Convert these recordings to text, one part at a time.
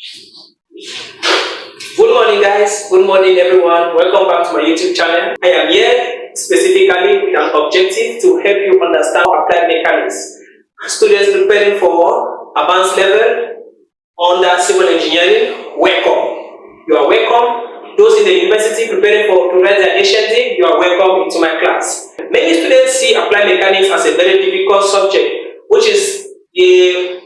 Good morning, guys. Good morning, everyone. Welcome back to my YouTube channel. I am here specifically with an objective to help you understand applied mechanics. Students preparing for advanced level under civil engineering, welcome. You are welcome. Those in the university preparing to write their HND, you are welcome into my class. Many students see applied mechanics as a very difficult subject, which is the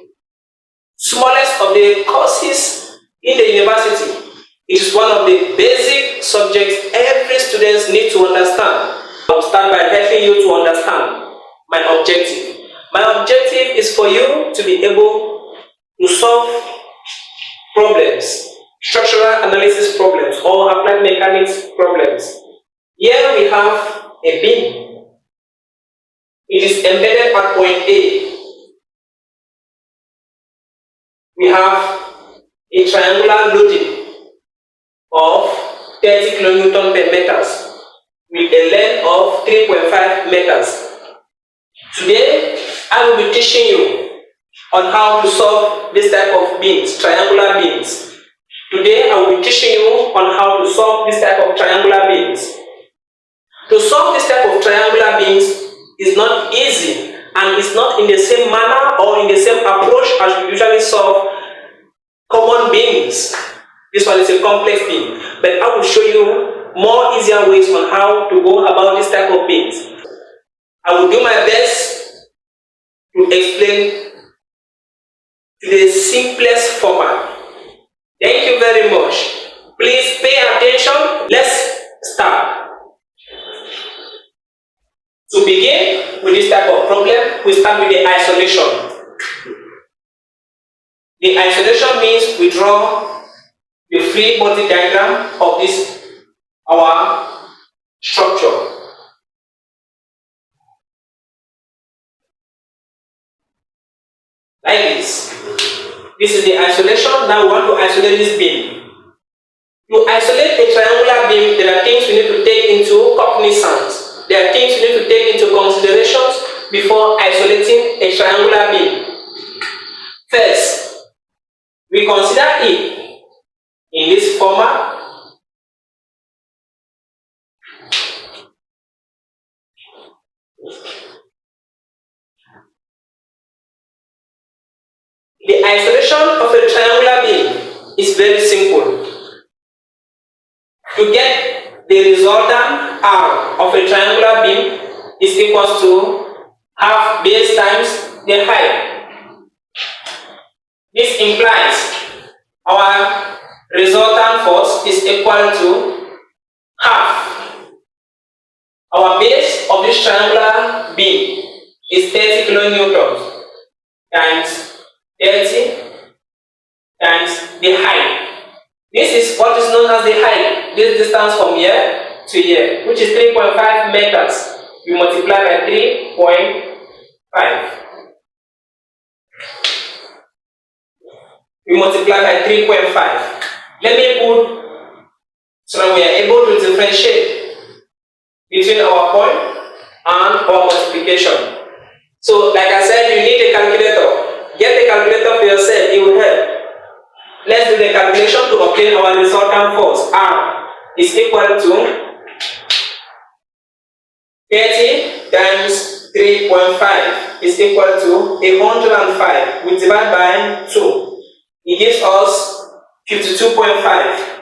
smallest of the courses in the university. It is one of the basic subjects every student needs to understand. I will start by helping you to understand my objective. My objective is for you to be able to solve problems, structural analysis problems or applied mechanics problems. Here we have a beam. It is embedded at point A. We have a triangular loading of 30 kilonewton per meters with a length of 3.5 meters. Today, I will be teaching you on how to solve this type of beams, triangular beams. Today, I will be teaching you on how to solve this type of triangular beams. To solve this type of triangular beams is not easy and it's not in the same manner or in the same approach as we usually solve common beams. This one is a complex beam, but I will show you more easier ways on how to go about this type of beams. I will do my best to explain to the simplest format. Thank you very much. Please pay attention. Let's start. To begin with this type of problem, we start with the isolation. The isolation means we draw the free body diagram of this our structure. Like this. This is the isolation. Now we want to isolate this beam. To isolate a triangular beam, there are things we need to take into cognizance. There are things we need to take into considerations before isolating a triangular beam. First, we consider it in this format. The isolation of a triangular beam is very simple. To get the resultant R of a triangular beam is equal to half base times the height. This implies our resultant force is equal to half. Our base of this triangular beam is 30 kilonewtons times 30 times the height. This is what is known as the height. This distance from here to here, which is 3.5 meters. We multiply by 3.5. We multiply by 3.5. Let me put so that we are able to differentiate between our point and our multiplication. So, like I said, you need a calculator. Get a calculator for yourself, it will help. Let's do the calculation to obtain our resultant force. R is equal to 30 times 3.5 is equal to 105. We divide by 2. It gives us 52.5.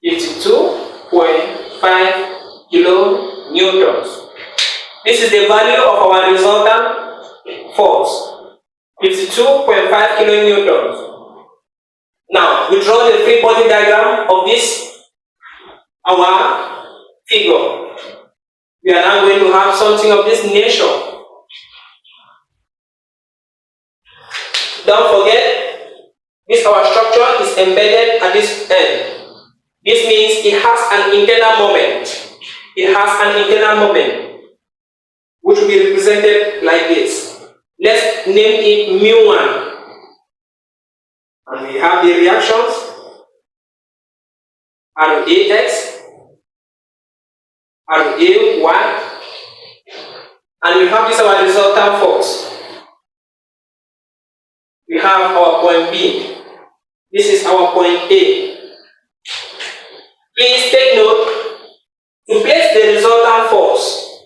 52.5 kilonewtons. This is the value of our resultant force. 52.5 kilonewtons. Now, we draw the free body diagram of this, our figure. We are now going to have something of this nature. Don't forget, this our structure is embedded at this end. This means it has an internal moment. It has an internal moment, which will be represented like this. Let's name it mu1. And we have the reactions RAX, RAY, and we have this our resultant force. We have our point B. This is our point A. Please take note, to place the resultant force,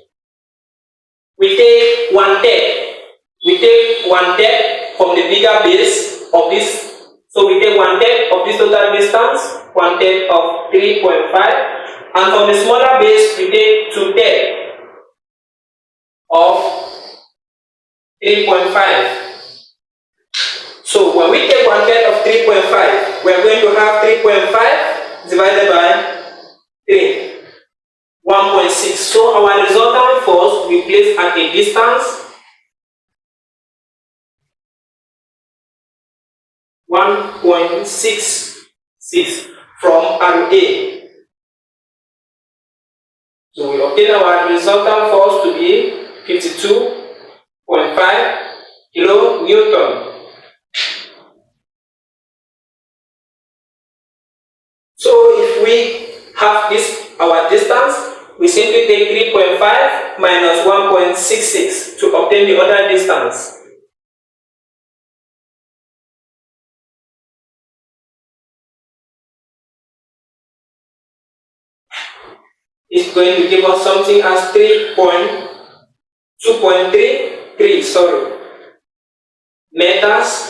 we take 1/3. We take 1/3 from the bigger base of this. So we take 1/3 of this total distance, 1/3 of 3.5. And from the smaller base, we take 2/3 of 3.5. So when we take 1/3 of 3.5, we are going to have 3.5 divided by 3, 1.6. So our resultant force we place at a distance 1.66 from RA. So we obtain our resultant force to be 52.5 kilonewton. So if we have this, our distance, we simply take 3.5 minus 1.66 to obtain the other distance. It's going to give us something as 2.33 meters.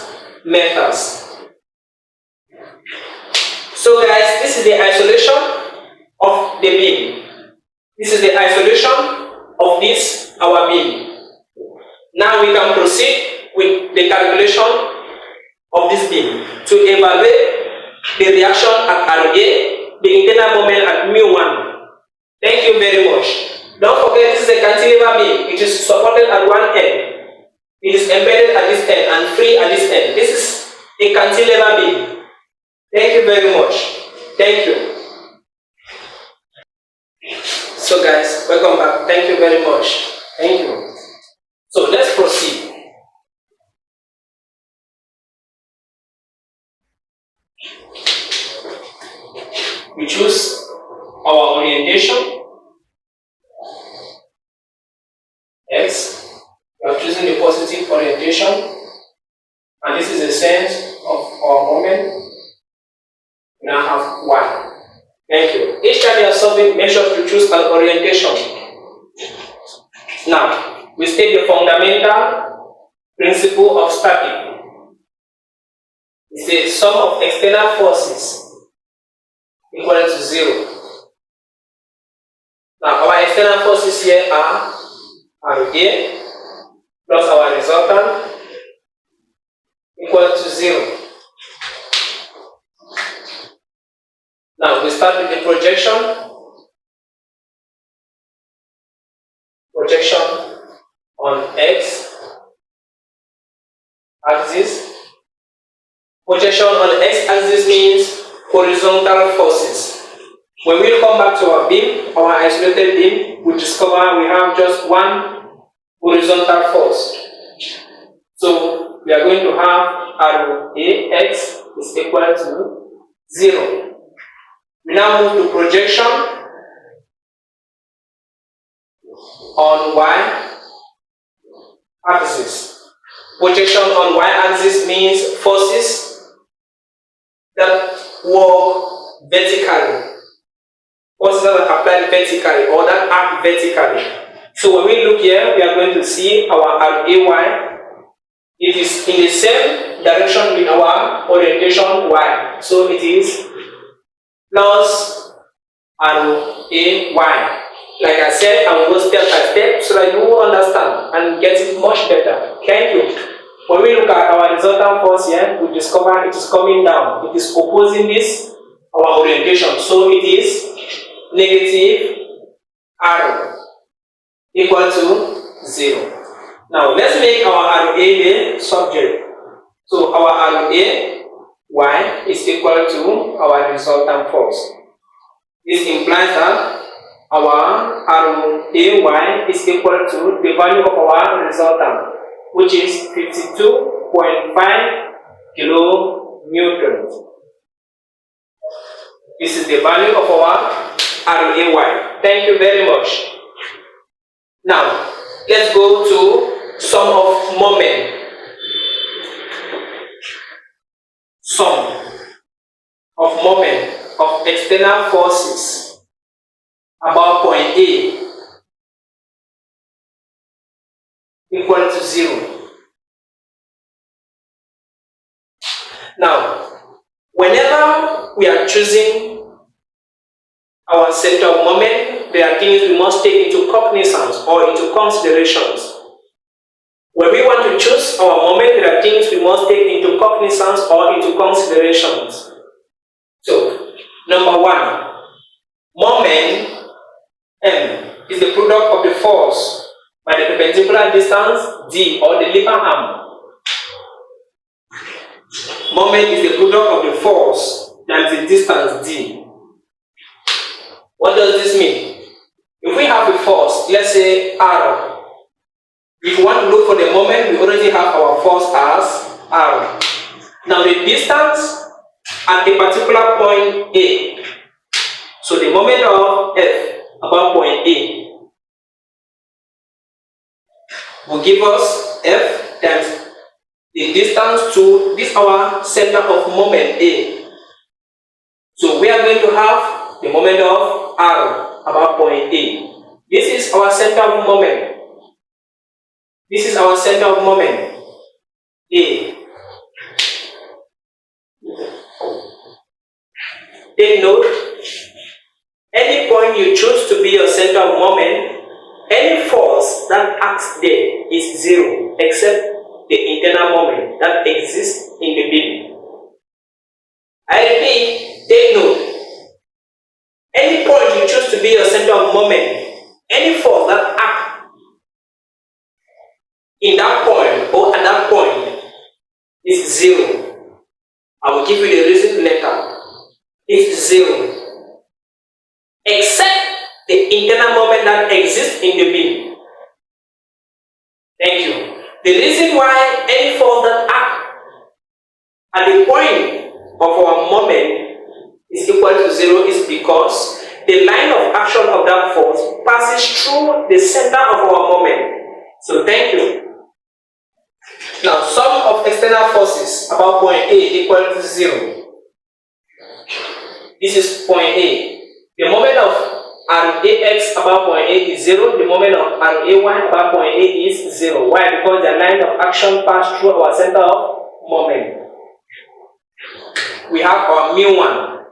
So guys, this is the isolation of the beam. This is the isolation of this, our beam. Now we can proceed with the calculation of this beam to evaluate the reaction at RA, the internal moment at μ1. Thank you very much. Don't forget, this is a cantilever beam. It is supported at one end. It is embedded at this end and free at this end. This is a cantilever beam. Thank you very much. Thank you. So guys, welcome back. Thank you very much. Thank you. So let's proceed. We choose our orientation, X. We are choosing the positive orientation, and this is the sense of our moment. We now have Y. Thank you. Each time you are solving, make sure to choose an orientation. Now, we state the fundamental principle of static. It's the sum of external forces equal to 0. Now, our external forces here are RA plus our resultant equal to 0. Now, we start with the projection. Projection on X axis. Projection on X axis means horizontal forces. When we come back to our beam, our isolated beam, we discover we have just one horizontal force. So we are going to have RAX is equal to 0. We now move to projection on Y axis. Projection on Y axis means forces that work vertically. Forces that are applied vertically or that act vertically. So when we look here, we are going to see our RAY. It is in the same direction with our orientation Y. So it is plus RAY. Like I said, I will go step by step so that you will understand and get it much better. Thank you. When we look at our resultant force here, we discover it is coming down. It is opposing this, our orientation. So it is negative R equal to 0. Now let's make our RA the subject. So our RA Y is equal to our resultant force. This implies that our RAY is equal to the value of our resultant, which is 52.5 kilonewtons. This is the value of our RAY. Thank you very much. Now, let's go to sum of moment. Sum. of moment of external forces about point A equal to 0. Now, whenever we are choosing our center of moment, there are things we must take into cognizance or into considerations. When we want to choose our moment, there are things we must take into cognizance or into considerations. So, number one, moment M is the product of the force by the perpendicular distance D or the lever arm. Moment is the product of the force times the distance D. What does this mean? If we have a force, let's say R, if we want to look for the moment, we already have our force as R. Now the distance at a particular point A, so the moment of F about point A will give us F times the distance to this our center of moment A. So we are going to have the moment of R about point A. This is our center of moment. This is our center of moment A. Take note, any point you choose to be your center of moment, any force that acts there is 0 except the internal moment that exists in the beam. I repeat, take note, any point you choose to be your center of moment, any force that acts in that point or at that point is 0. I will give you the reason later. It's 0. Except the internal moment that exists in the beam. Thank you. The reason why any force that acts at the point of our moment is equal to 0 is because the line of action of that force passes through the center of our moment. So thank you. Now, sum of external forces about point A equal to 0. This is point A. The moment of RAX about point A is 0. The moment of RAY about point A is 0. Why? Because the line of action passed through our center of moment. We have our mu1.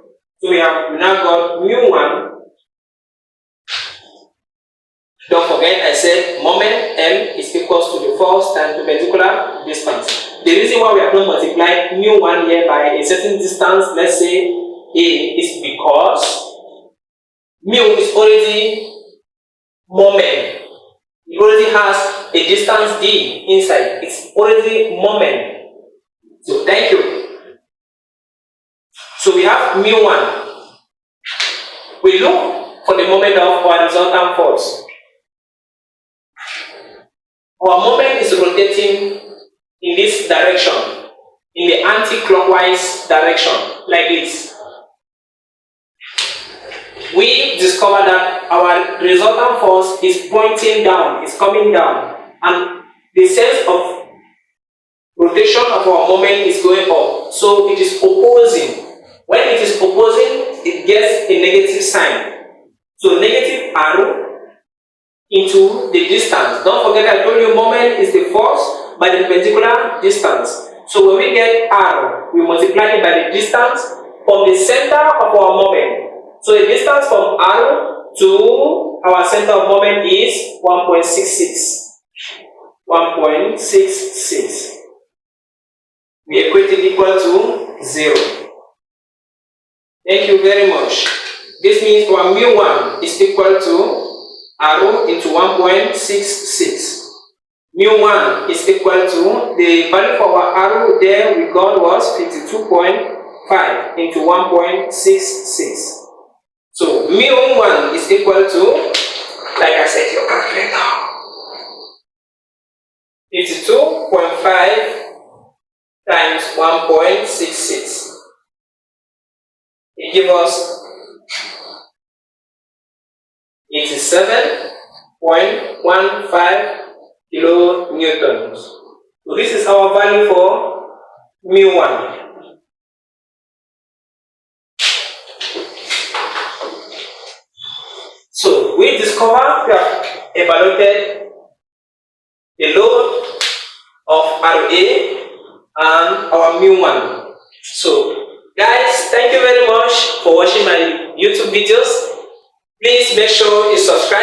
So we now got mu1. Don't forget I said moment M is equals to the force times the perpendicular distance. The reason why we have not multiplied mu1 here by a certain distance, let's say A, is because mu is already moment. It already has a distance D inside. It's already moment. So thank you. So we have mu1. We look for the moment of our resultant force. Our moment is rotating in this direction, in the anti-clockwise direction, like this. We discover that our resultant force is pointing down, is coming down, and the sense of rotation of our moment is going up. So it is opposing. When it is opposing, it gets a negative sign. So negative arrow into the distance. Don't forget I told you moment is the force by the perpendicular distance. So when we get r, we multiply it by the distance from the center of our moment. So the distance from r to our center of moment is 1.66. 1.66. We equate it equal to 0. Thank you very much. This means our mu1 is equal to r into 1.66. Mu1 is equal to the value for our r there we got was 52.5 into 1.66. So mu1 is equal to, like I said, your calculator, 52.5 times 1.66. It gives us 87.15 kilonewtons. So this is our value for mu1. discover we have evaluated the load of RA and our mu man. So guys, thank you very much for watching my YouTube videos. Please make sure you subscribe.